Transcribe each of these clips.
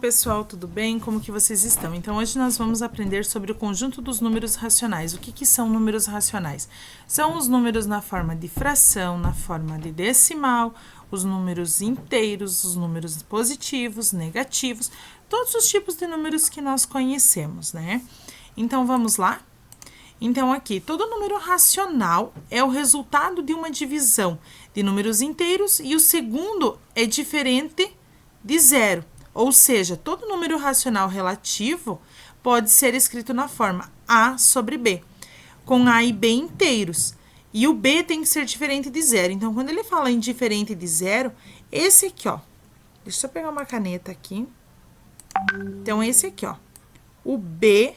pessoal, tudo bem? Como que vocês estão? Então, hoje nós vamos aprender sobre o conjunto dos números racionais. O que são números racionais? São os números na forma de fração, na forma de decimal, os números inteiros, os números positivos, negativos, todos os tipos de números que nós conhecemos, né? Então, vamos lá? Então, aqui, todo número racional é o resultado de uma divisão de números inteiros e o segundo é diferente de zero. Ou seja, todo número racional relativo pode ser escrito na forma A sobre B, com A e B inteiros. E o B tem que ser diferente de zero. Então, quando ele fala em diferente de zero, esse aqui, ó. Deixa eu pegar uma caneta aqui. Então, esse aqui, ó. O B,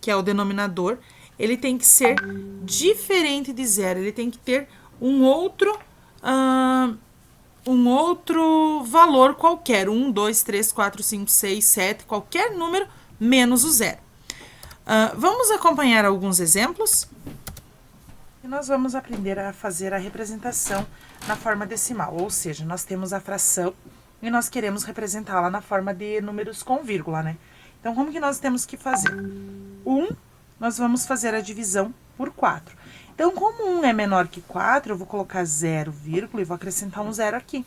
que é o denominador, ele tem que ser diferente de zero. Ele tem que ter um outro valor qualquer, 1, 2, 3, 4, 5, 6, 7, qualquer número menos o zero. Vamos acompanhar alguns exemplos? E nós vamos aprender a fazer a representação na forma decimal, ou seja, nós temos a fração e nós queremos representá-la na forma de números com vírgula, né? Então, como que nós temos que fazer? 1, nós vamos fazer a divisão por 4. Então, como 1 é menor que 4, eu vou colocar 0, e vou acrescentar um 0 aqui.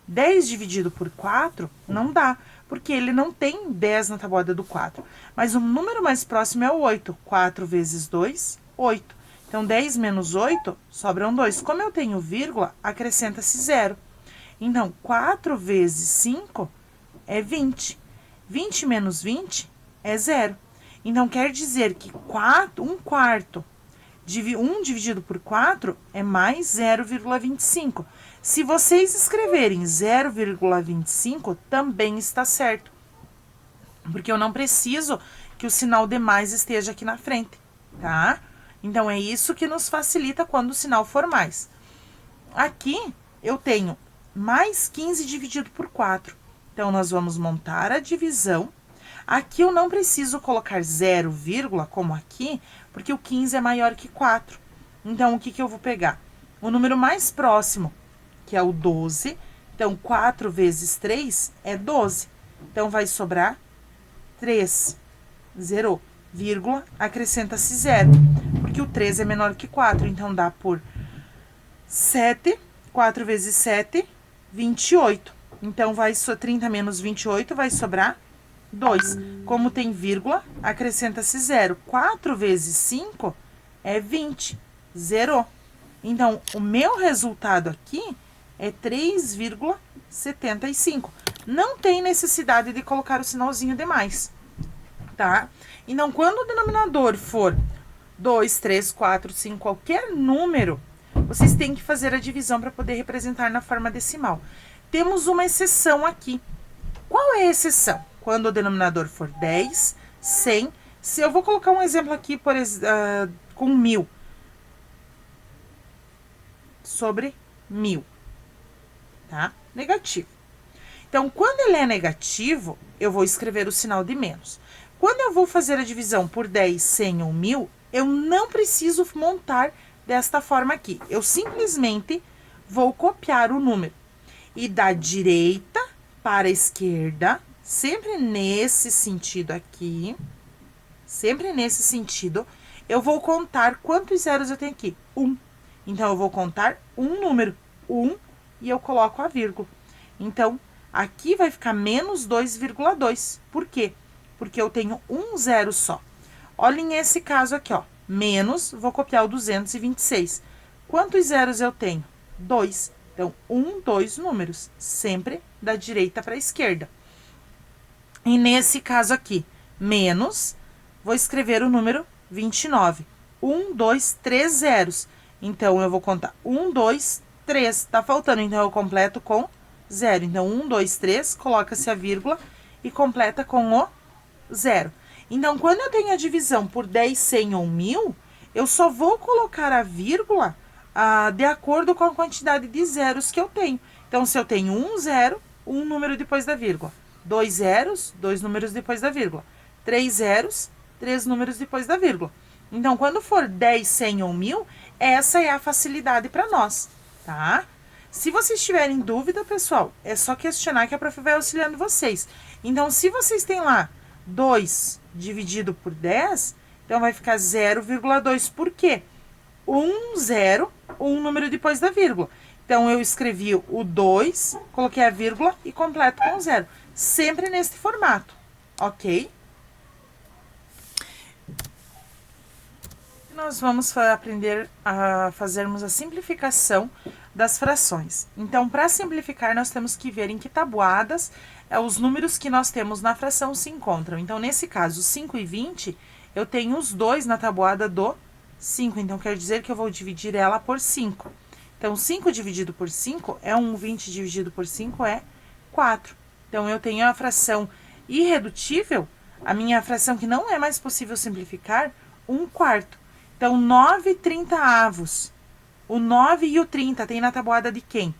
10 dividido por 4 não dá, porque ele não tem 10 na tabuada do 4. Mas o número mais próximo é o 8. 4 vezes 2, 8. Então, 10 menos 8, sobram 2. Como eu tenho vírgula, acrescenta-se 0. Então, 4 vezes 5 é 20. 20 menos 20 é 0. Então, quer dizer que 1 quarto, 1 dividido por 4 é mais 0,25. Se vocês escreverem 0,25, também está certo. Porque eu não preciso que o sinal de mais esteja aqui na frente, tá? Então, é isso que nos facilita quando o sinal for mais. Aqui, eu tenho mais 15 dividido por 4. Então, nós vamos montar a divisão. Aqui eu não preciso colocar 0, como aqui, porque o 15 é maior que 4. Então, o que eu vou pegar? O número mais próximo, que é o 12. Então, 4 vezes 3 é 12. Então, vai sobrar 3. Zerou. Vírgula, acrescenta-se 0. Porque o 3 é menor que 4. Então, dá por 7. 4 vezes 7, 28. Então, 30 menos 28 vai sobrar 2. Como tem vírgula, acrescenta-se 0. 4 vezes 5 é 20. Zerou. Então, o meu resultado aqui é 3,75. Não tem necessidade de colocar o sinalzinho de mais, tá? Então, quando o denominador for 2, 3, 4, 5, qualquer número, vocês têm que fazer a divisão para poder representar na forma decimal. Temos uma exceção aqui. Qual é a exceção? Quando o denominador for 10, 100, se eu vou colocar um exemplo aqui com 1000, sobre 1000, tá? Negativo. Então, quando ele é negativo, eu vou escrever o sinal de menos. Quando eu vou fazer a divisão por 10, 100 ou 1000, eu não preciso montar desta forma aqui. Eu simplesmente vou copiar o número. E da direita para a esquerda, sempre nesse sentido aqui, sempre nesse sentido, eu vou contar quantos zeros eu tenho aqui. 1. Então, eu vou contar um número, 1, e eu coloco a vírgula. Então, aqui vai ficar menos 2,2. Por quê? Porque eu tenho um zero só. Olhem esse caso aqui, ó. Menos, vou copiar o 226. Quantos zeros eu tenho? 2. Então, 2 números, sempre da direita para a esquerda. E nesse caso aqui, menos, vou escrever o número 29. 2, 3 zeros. Então, eu vou contar 2, 3. Tá faltando, então, eu completo com 0. Então, 2, 3, coloca-se a vírgula e completa com o 0. Então, quando eu tenho a divisão por 10, 100 ou 1000, eu só vou colocar a vírgula de acordo com a quantidade de zeros que eu tenho. Então, se eu tenho 1 zero, um número depois da vírgula. 2 zeros, 2 números depois da vírgula. 3 zeros, 3 números depois da vírgula. Então, quando for 10, 100 ou 1000, essa é a facilidade para nós, tá? Se vocês tiverem dúvida, pessoal, é só questionar que a prof vai auxiliando vocês. Então, se vocês têm lá 2 dividido por 10, então vai ficar 0,2. Por quê? 1, 0, um número depois da vírgula. Então, eu escrevi o 2, coloquei a vírgula e completo com 0. Sempre nesse formato, ok? Nós vamos aprender a fazermos a simplificação das frações. Então, para simplificar, nós temos que ver em que tabuadas os números que nós temos na fração se encontram. Então, nesse caso, 5 e 20, eu tenho os 2 na tabuada do 5. Então, quer dizer que eu vou dividir ela por 5. Então, 5 dividido por 5 é 1, 20 dividido por 5 é 4. Então, eu tenho a fração irredutível, a minha fração que não é mais possível simplificar, 1/4. Então, 9/30. O 9 e o 30 tem na tabuada de quem?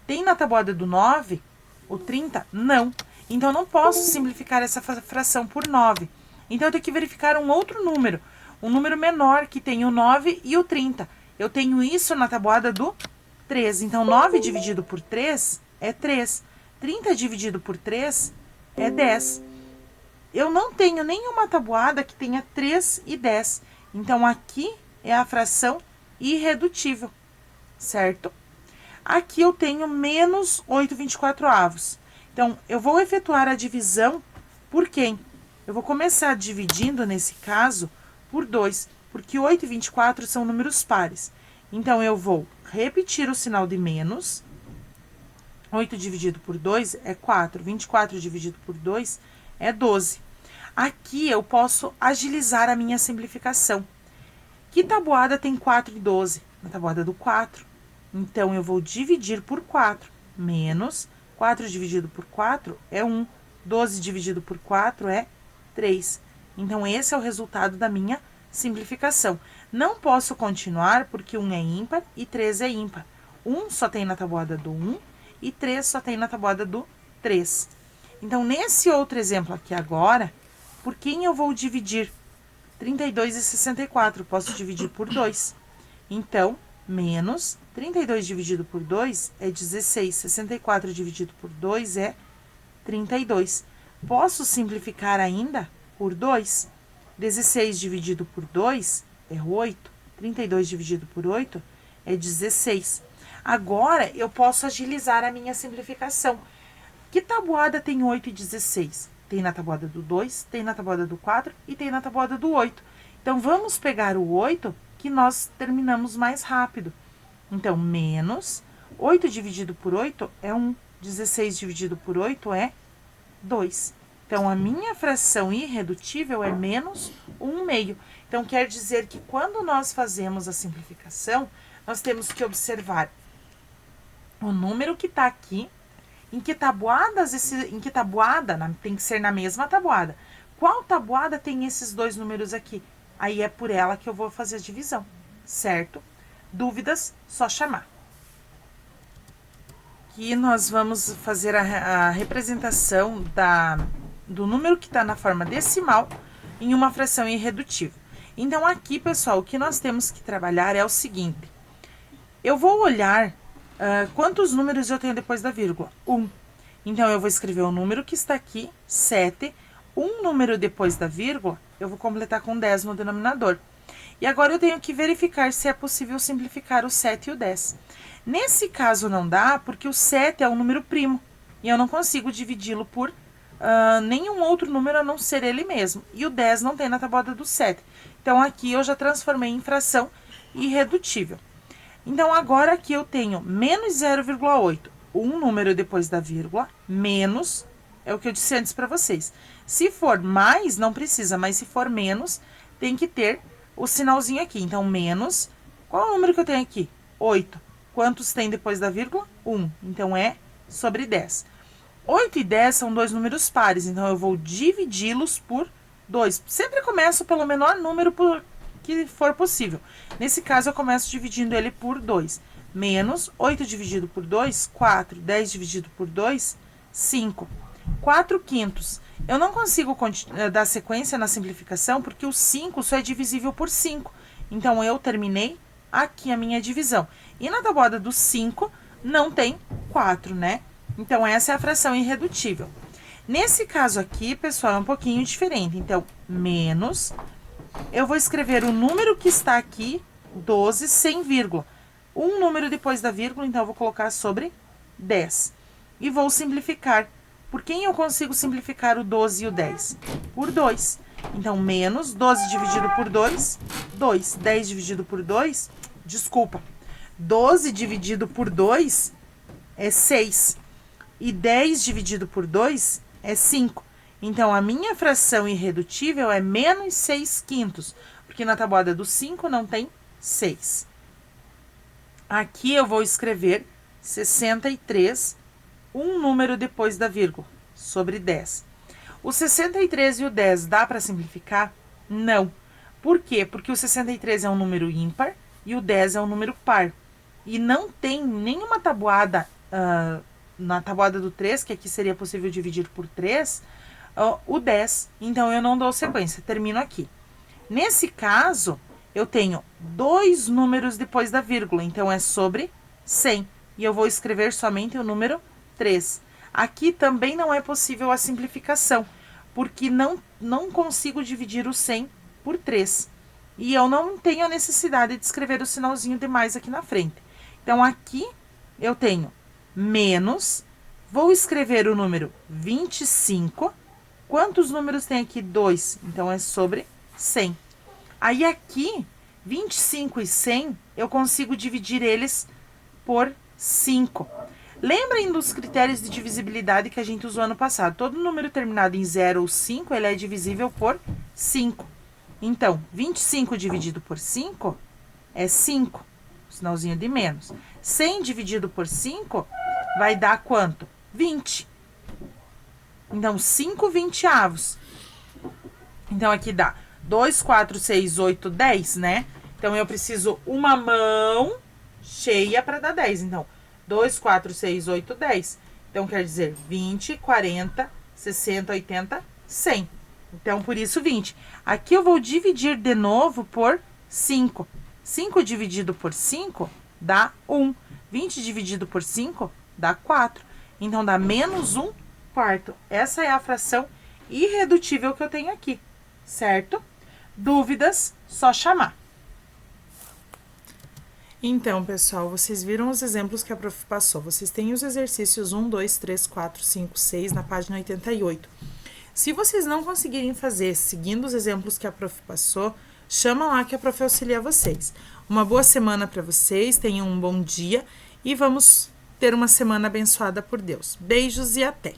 Tem na tabuada do 9, o 30? Não. Então, eu não posso simplificar essa fração por 9. Então, eu tenho que verificar um outro número. Um número menor que tem o 9 e o 30. Eu tenho isso na tabuada do 3. Então, 9 dividido por 3 é 3. 30 dividido por 3 é 10. Eu não tenho nenhuma tabuada que tenha 3 e 10. Então, aqui é a fração irredutível, certo? Aqui eu tenho menos 8/24. Então, eu vou efetuar a divisão por quem? Eu vou começar dividindo, nesse caso, por 2, porque 8 e 24 são números pares. Então, eu vou repetir o sinal de menos. 8 dividido por 2 é 4. 24 dividido por 2 é 12. Aqui eu posso agilizar a minha simplificação. Que tabuada tem 4 e 12? Na tabuada do 4. Então, eu vou dividir por 4. Menos 4 dividido por 4 é 1. 12 dividido por 4 é 3. Então, esse é o resultado da minha simplificação. Não posso continuar porque 1 é ímpar e 3 é ímpar. 1 só tem na tabuada do 1 e 3 só tem na tabuada do 3. Então, nesse outro exemplo aqui agora, por quem eu vou dividir? 32 e 64, posso dividir por 2. Então, menos 32 dividido por 2 é 16. 64 dividido por 2 é 32. Posso simplificar ainda por 2. 16 dividido por 2 é 8. 32 dividido por 8 é 16. Agora, eu posso agilizar a minha simplificação. Que tabuada tem 8 e 16? Tem na tabuada do 2, tem na tabuada do 4 e tem na tabuada do 8. Então, vamos pegar o 8, que nós terminamos mais rápido. Então, menos 8 dividido por 8 é 1. 16 dividido por 8 é 2. Então, a minha fração irredutível é menos 1/2. Então, quer dizer que quando nós fazemos a simplificação, nós temos que observar o número que está aqui, em que tabuada, tem que ser na mesma tabuada. Qual tabuada tem esses dois números aqui? Aí é por ela que eu vou fazer a divisão, certo? Dúvidas, só chamar. Aqui nós vamos fazer a representação do número que está na forma decimal em uma fração irredutível. Então, aqui, pessoal, o que nós temos que trabalhar é o seguinte. Eu vou olhar quantos números eu tenho depois da vírgula? 1. Então, eu vou escrever o número que está aqui, 7. Um número depois da vírgula, eu vou completar com 10 no denominador. E agora, eu tenho que verificar se é possível simplificar o 7 e o 10. Nesse caso, não dá, porque o 7 é um número primo. E eu não consigo dividi-lo por nenhum outro número a não ser ele mesmo. E o 10 não tem na tabuada do 7. Então, aqui eu já transformei em fração irredutível. Então, agora aqui eu tenho menos 0,8, um número depois da vírgula, menos, é o que eu disse antes para vocês. Se for mais, não precisa, mas se for menos, tem que ter o sinalzinho aqui. Então, menos, qual é o número que eu tenho aqui? 8. Quantos tem depois da vírgula? 1. Então, é sobre 10. 8 e 10 são dois números pares, então eu vou dividi-los por 2. Sempre começo pelo menor número que for possível. Nesse caso, eu começo dividindo ele por 2. Menos 8 dividido por 2, 4. 10 dividido por 2, 5. 4 quintos. Eu não consigo dar sequência na simplificação, porque o 5 só é divisível por 5. Então, eu terminei aqui a minha divisão. E na tabuada do 5, não tem 4, né? Então, essa é a fração irredutível. Nesse caso aqui, pessoal, é um pouquinho diferente. Então, menos, eu vou escrever o número que está aqui, 12, sem vírgula. Um número depois da vírgula, então, eu vou colocar sobre 10. E vou simplificar. Por quem eu consigo simplificar o 12 e o 10? Por 2. Então, menos 12 dividido por 2, 2. 10 dividido por 2, desculpa. 12 dividido por 2 é 6. E 10 dividido por 2 é 5. Então, a minha fração irredutível é menos 6 quintos, porque na tabuada do 5 não tem 6. Aqui eu vou escrever 63, um número depois da vírgula, sobre 10. O 63 e o 10 dá para simplificar? Não. Por quê? Porque o 63 é um número ímpar e o 10 é um número par. E não tem nenhuma tabuada, na tabuada do 3, que aqui seria possível dividir por 3, o 10. Então, eu não dou sequência, termino aqui. Nesse caso, eu tenho 2 números depois da vírgula, então é sobre 100. E eu vou escrever somente o número 3. Aqui também não é possível a simplificação, porque não consigo dividir o 100 por 3. E eu não tenho a necessidade de escrever o sinalzinho de mais aqui na frente. Então, aqui eu tenho menos, vou escrever o número 25. Quantos números tem aqui? 2. Então, é sobre 100. Aí, aqui, 25 e 100, eu consigo dividir eles por 5. Lembrem dos critérios de divisibilidade que a gente usou ano passado. Todo número terminado em 0 ou 5, ele é divisível por 5. Então, 25 dividido por 5 é 5, sinalzinho de menos. 100 dividido por 5 vai dar quanto? 20. Então, 5 vinteavos. Então, aqui dá 2, 4, 6, 8, 10, né? Então, eu preciso uma mão cheia para dar 10. Então, 2, 4, 6, 8, 10. Então, quer dizer 20, 40, 60, 80, 100. Então, por isso 20. Aqui eu vou dividir de novo por 5. 5 dividido por 5 dá 1. 20 dividido por 5 dá 4. Então, dá menos 1 quarto. Essa é a fração irredutível que eu tenho aqui, certo? Dúvidas, só chamar. Então, pessoal, vocês viram os exemplos que a prof passou. Vocês têm os exercícios 1, 2, 3, 4, 5, 6 na página 88. Se vocês não conseguirem fazer seguindo os exemplos que a prof passou, chama lá que a prof auxilia vocês. Uma boa semana para vocês, tenham um bom dia e vamos ter uma semana abençoada por Deus. Beijos e até!